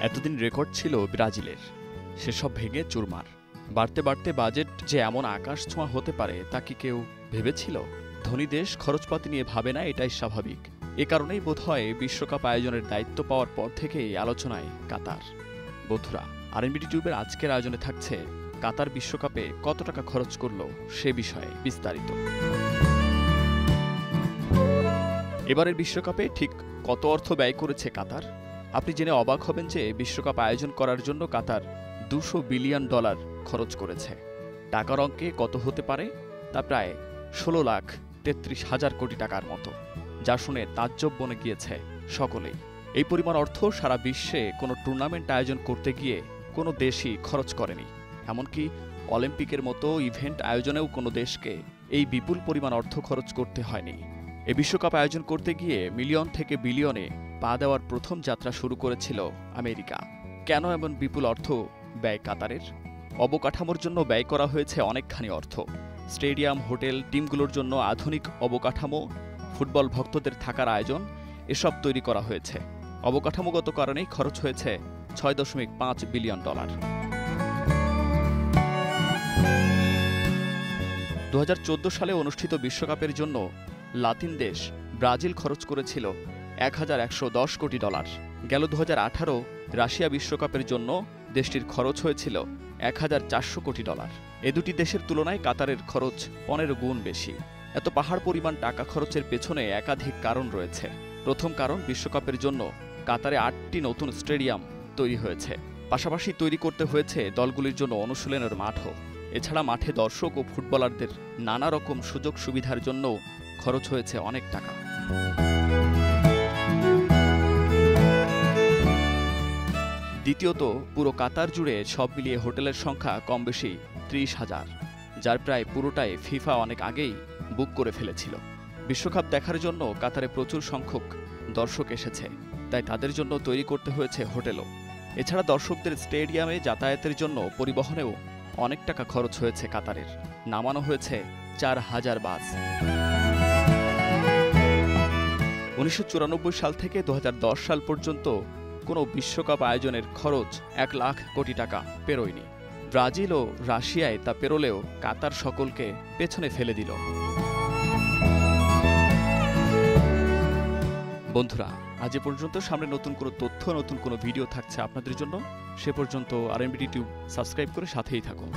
এতদিন রেকর্ড ছিল ব্রাজিলের, সেসব ভেঙে চুরমার। বাড়তে বাড়তে বাজেট যে এমন আকাশ ছোঁয়া হতে পারে তা কি কেউ ভেবেছিল? ধনী দেশ খরচপাতি নিয়ে ভাবে না, এটাই স্বাভাবিক। এ কারণেই বোধহয় বিশ্বকাপ আয়োজনের দায়িত্ব পাওয়ার পর থেকেই আলোচনায় কাতার। বন্ধুরা, আরএনবিডি টিউবের আজকের আয়োজনে থাকছে কাতার বিশ্বকাপে কত টাকা খরচ করল সে বিষয়ে বিস্তারিত। এবারের বিশ্বকাপে ঠিক কত অর্থ ব্যয় করেছে কাতার? আপনি জেনে অবাক হবেন যে বিশ্বকাপ আয়োজন করার জন্য কাতার $200 বিলিয়ন খরচ করেছে। টাকার অঙ্কে কত হতে পারে? তা প্রায় 16,33,000 কোটি টাকার মতো, যা শুনে তাজ্জব বনে গিয়েছে সকলেই। এই পরিমাণ অর্থ সারা বিশ্বে কোনো টুর্নামেন্ট আয়োজন করতে গিয়ে কোনো দেশই খরচ করেনি। এমনকি অলিম্পিকের মতো ইভেন্ট আয়োজনেও কোনো দেশকে এই বিপুল পরিমাণ অর্থ খরচ করতে হয়নি। এই বিশ্বকাপ আয়োজন করতে গিয়ে মিলিয়ন থেকে বিলিয়নে পা দেওয়ার প্রথম যাত্রা শুরু করেছিল আমেরিকা। কেন এমন বিপুল অর্থ ব্যয় কাতারের? অবকাঠামোর জন্য ব্যয় করা হয়েছে অনেকখানি অর্থ। স্টেডিয়াম, হোটেল, টিমগুলোর জন্য আধুনিক অবকাঠামো, ফুটবল ভক্তদের থাকার আয়োজন, এসব তৈরি করা হয়েছে। অবকাঠামোগত কারণেই খরচ হয়েছে $6.5 বিলিয়ন। 2014 সালে অনুষ্ঠিত বিশ্বকাপের জন্য লাতিন দেশ ব্রাজিল খরচ করেছিল $1,110 কোটি। গেল 2018 রাশিয়া বিশ্বকাপের জন্য দেশটির খরচ হয়েছিল $1,400 কোটি। এ দুটি দেশের তুলনায় কাতারের খরচ 15 গুণ বেশি। এত পাহাড় পরিমাণ টাকা খরচের পেছনে একাধিক কারণ রয়েছে। প্রথম কারণ, বিশ্বকাপের জন্য কাতারে 8টি নতুন স্টেডিয়াম তৈরি হয়েছে। পাশাপাশি তৈরি করতে হয়েছে দলগুলির জন্য অনুশীলনের মাঠও। এছাড়া মাঠে দর্শক ও ফুটবলারদের নানা রকম সুযোগ সুবিধার জন্য খরচ হয়েছে অনেক টাকা। দ্বিতীয়ত, পুরো কাতার জুড়ে সব মিলিয়ে হোটেলের সংখ্যা কম বেশি 30,000, যার প্রায় পুরোটাই ফিফা অনেক আগেই বুক করে ফেলেছিল। বিশ্বকাপ দেখার জন্য কাতারে প্রচুর সংখ্যক দর্শক এসেছে, তাই তাদের জন্য তৈরি করতে হয়েছে হোটেলও। এছাড়া দর্শকদের স্টেডিয়ামে যাতায়াতের জন্য পরিবহনেও অনেক টাকা খরচ হয়েছে কাতারের। নামানো হয়েছে 4,000 বাস। 1994 সাল থেকে 2010 সাল পর্যন্ত কোনো বিশ্বকাপ আয়োজনের খরচ 1 লাখ কোটি টাকা পেরোয়নি। ব্রাজিল ও রাশিয়ায় তা পেরোলেও কাতার সকলকে পেছনে ফেলে দিল। বন্ধুরা, আজ এ পর্যন্ত। সামনে নতুন কোনো তথ্য, নতুন কোনো ভিডিও থাকছে আপনাদের জন্য। সে পর্যন্ত আরএনবিডি টিউব সাবস্ক্রাইব করে সাথেই থাকুন।